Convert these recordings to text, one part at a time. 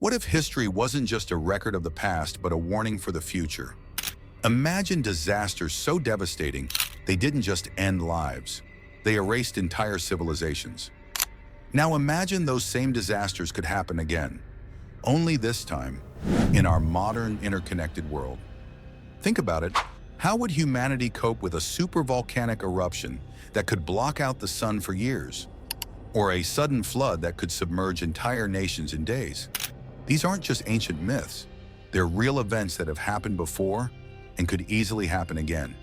What if history wasn't just a record of the past, but a warning for the future? Imagine disasters so devastating, they didn't just end lives. They erased entire civilizations. Now imagine those same disasters could happen again, only this time, in our modern, interconnected world. Think about it. How would humanity cope with a supervolcanic eruption that could block out the sun for years? Or a sudden flood that could submerge entire nations in days? These aren't just ancient myths. They're real events that have happened before and could easily happen again.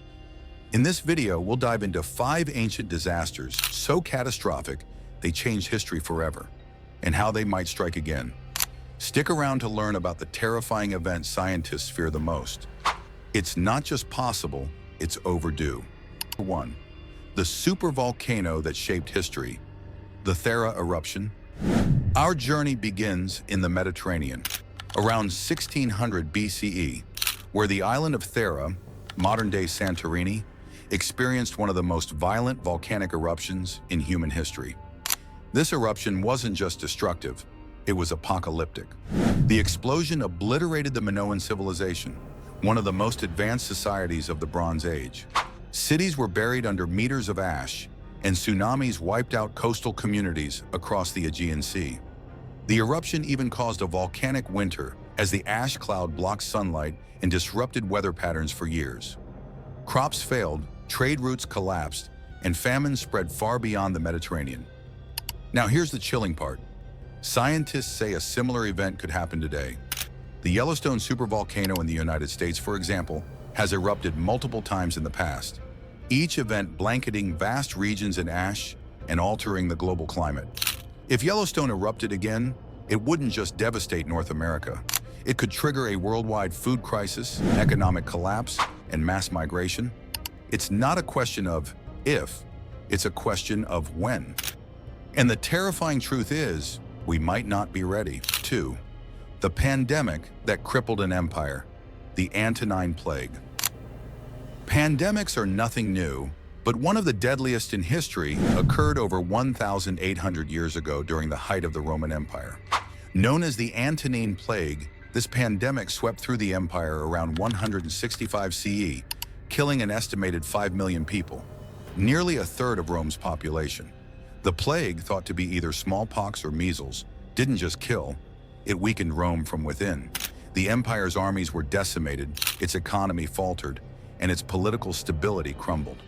In this video, we'll dive into 5 ancient disasters so catastrophic they changed history forever, and how they might strike again. Stick around to learn about the terrifying event scientists fear the most. It's not just possible, it's overdue. 1. The supervolcano that shaped history, the Thera eruption. Our journey begins in the Mediterranean, around 1600 BCE, where the island of Thera, modern-day Santorini, experienced one of the most violent volcanic eruptions in human history. This eruption wasn't just destructive, it was apocalyptic. The explosion obliterated the Minoan civilization, one of the most advanced societies of the Bronze Age. Cities were buried under meters of ash, and tsunamis wiped out coastal communities across the Aegean Sea. The eruption even caused a volcanic winter as the ash cloud blocked sunlight and disrupted weather patterns for years. Crops failed, trade routes collapsed, and famine spread far beyond the Mediterranean. Now here's the chilling part. Scientists say a similar event could happen today. The Yellowstone supervolcano in the United States, for example, has erupted multiple times in the past, each event blanketing vast regions in ash and altering the global climate. If Yellowstone erupted again, it wouldn't just devastate North America. It could trigger a worldwide food crisis, economic collapse, and mass migration. It's not a question of if, it's a question of when. And the terrifying truth is, we might not be ready. 2. The pandemic that crippled an empire, the Antonine Plague. Pandemics are nothing new, but one of the deadliest in history occurred over 1,800 years ago during the height of the Roman Empire. Known as the Antonine Plague, this pandemic swept through the empire around 165 CE, killing an estimated 5 million people, nearly a third of Rome's population. The plague, thought to be either smallpox or measles, didn't just kill, it weakened Rome from within. The empire's armies were decimated, its economy faltered, and its political stability crumbled.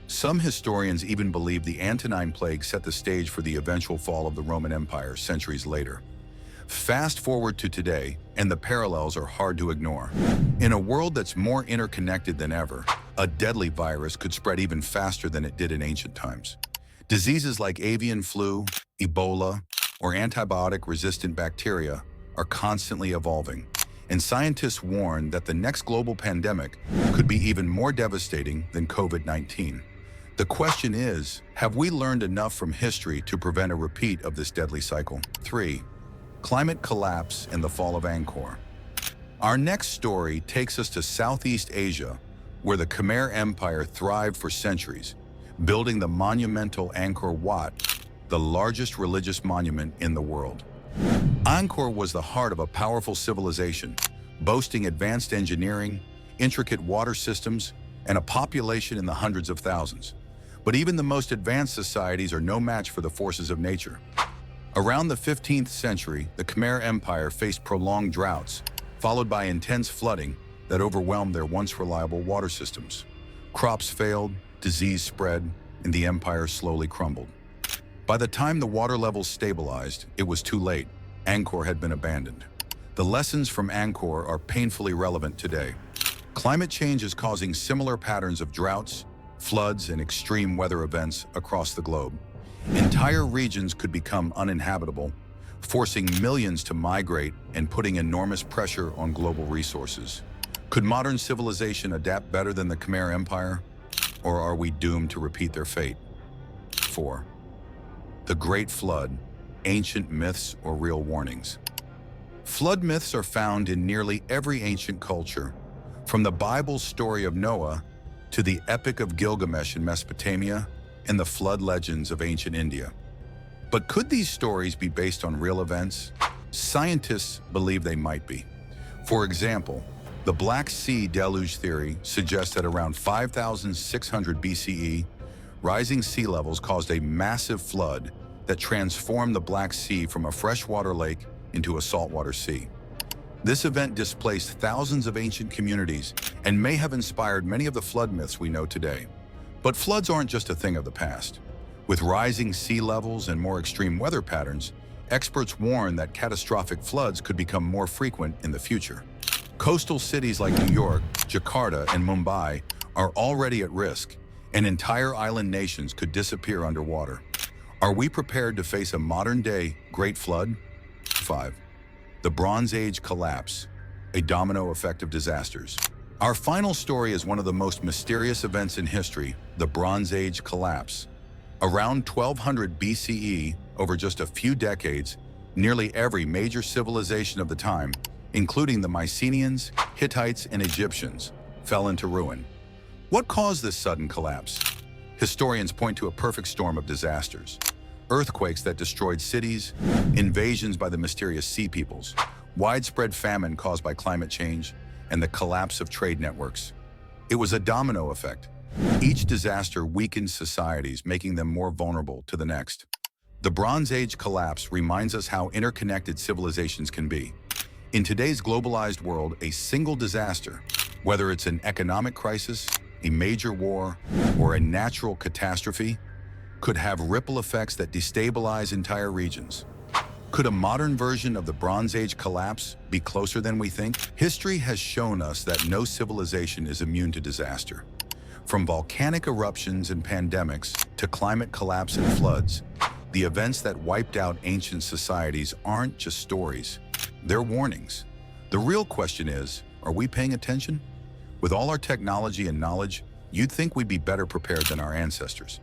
Some historians even believe the Antonine Plague set the stage for the eventual fall of the Roman Empire centuries later. Fast forward to today, and the parallels are hard to ignore. In a world that's more interconnected than ever, a deadly virus could spread even faster than it did in ancient times. Diseases like avian flu, Ebola, or antibiotic-resistant bacteria are constantly evolving, and scientists warn that the next global pandemic could be even more devastating than COVID-19. The question is, have we learned enough from history to prevent a repeat of this deadly cycle? 3. Climate collapse and the fall of Angkor. Our next story takes us to Southeast Asia, where the Khmer Empire thrived for centuries, building the monumental Angkor Wat, the largest religious monument in the world. Angkor was the heart of a powerful civilization, boasting advanced engineering, intricate water systems, and a population in the hundreds of thousands. But even the most advanced societies are no match for the forces of nature. Around the 15th century, the Khmer Empire faced prolonged droughts, followed by intense flooding that overwhelmed their once reliable water systems. Crops failed, disease spread, and the empire slowly crumbled. By the time the water levels stabilized, it was too late. Angkor had been abandoned. The lessons from Angkor are painfully relevant today. Climate change is causing similar patterns of droughts, floods, and extreme weather events across the globe. Entire regions could become uninhabitable, forcing millions to migrate and putting enormous pressure on global resources. Could modern civilization adapt better than the Khmer Empire? Or are we doomed to repeat their fate? 4. The Great Flood, ancient myths or real warnings. Flood myths are found in nearly every ancient culture, from the Bible's story of Noah to the Epic of Gilgamesh in Mesopotamia and the flood legends of ancient India. But could these stories be based on real events? Scientists believe they might be. For example, the Black Sea deluge theory suggests that around 5,600 BCE, rising sea levels caused a massive flood that transformed the Black Sea from a freshwater lake into a saltwater sea. This event displaced thousands of ancient communities and may have inspired many of the flood myths we know today. But floods aren't just a thing of the past. With rising sea levels and more extreme weather patterns, experts warn that catastrophic floods could become more frequent in the future. Coastal cities like New York, Jakarta, and Mumbai are already at risk, and entire island nations could disappear underwater. Are we prepared to face a modern-day Great Flood? 5. The Bronze Age collapse, a domino effect of disasters. Our final story is one of the most mysterious events in history, the Bronze Age collapse. Around 1200 BCE, over just a few decades, nearly every major civilization of the time, including the Mycenaeans, Hittites, and Egyptians, fell into ruin. What caused this sudden collapse? Historians point to a perfect storm of disasters. Earthquakes that destroyed cities, invasions by the mysterious sea peoples, widespread famine caused by climate change, and the collapse of trade networks. It was a domino effect. Each disaster weakened societies, making them more vulnerable to the next. The Bronze Age collapse reminds us how interconnected civilizations can be. In today's globalized world, a single disaster, whether it's an economic crisis, a major war, or a natural catastrophe, could have ripple effects that destabilize entire regions. Could a modern version of the Bronze Age collapse be closer than we think? History has shown us that no civilization is immune to disaster. From volcanic eruptions and pandemics to climate collapse and floods, the events that wiped out ancient societies aren't just stories, they're warnings. The real question is, are we paying attention? With all our technology and knowledge, you'd think we'd be better prepared than our ancestors.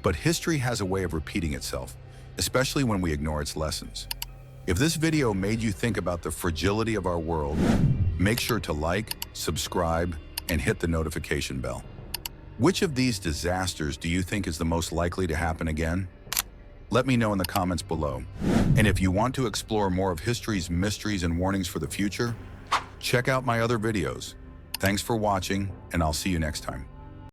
But history has a way of repeating itself, especially when we ignore its lessons. If this video made you think about the fragility of our world, make sure to like, subscribe, and hit the notification bell. Which of these disasters do you think is the most likely to happen again? Let me know in the comments below. And if you want to explore more of history's mysteries and warnings for the future, check out my other videos. Thanks for watching, and I'll see you next time.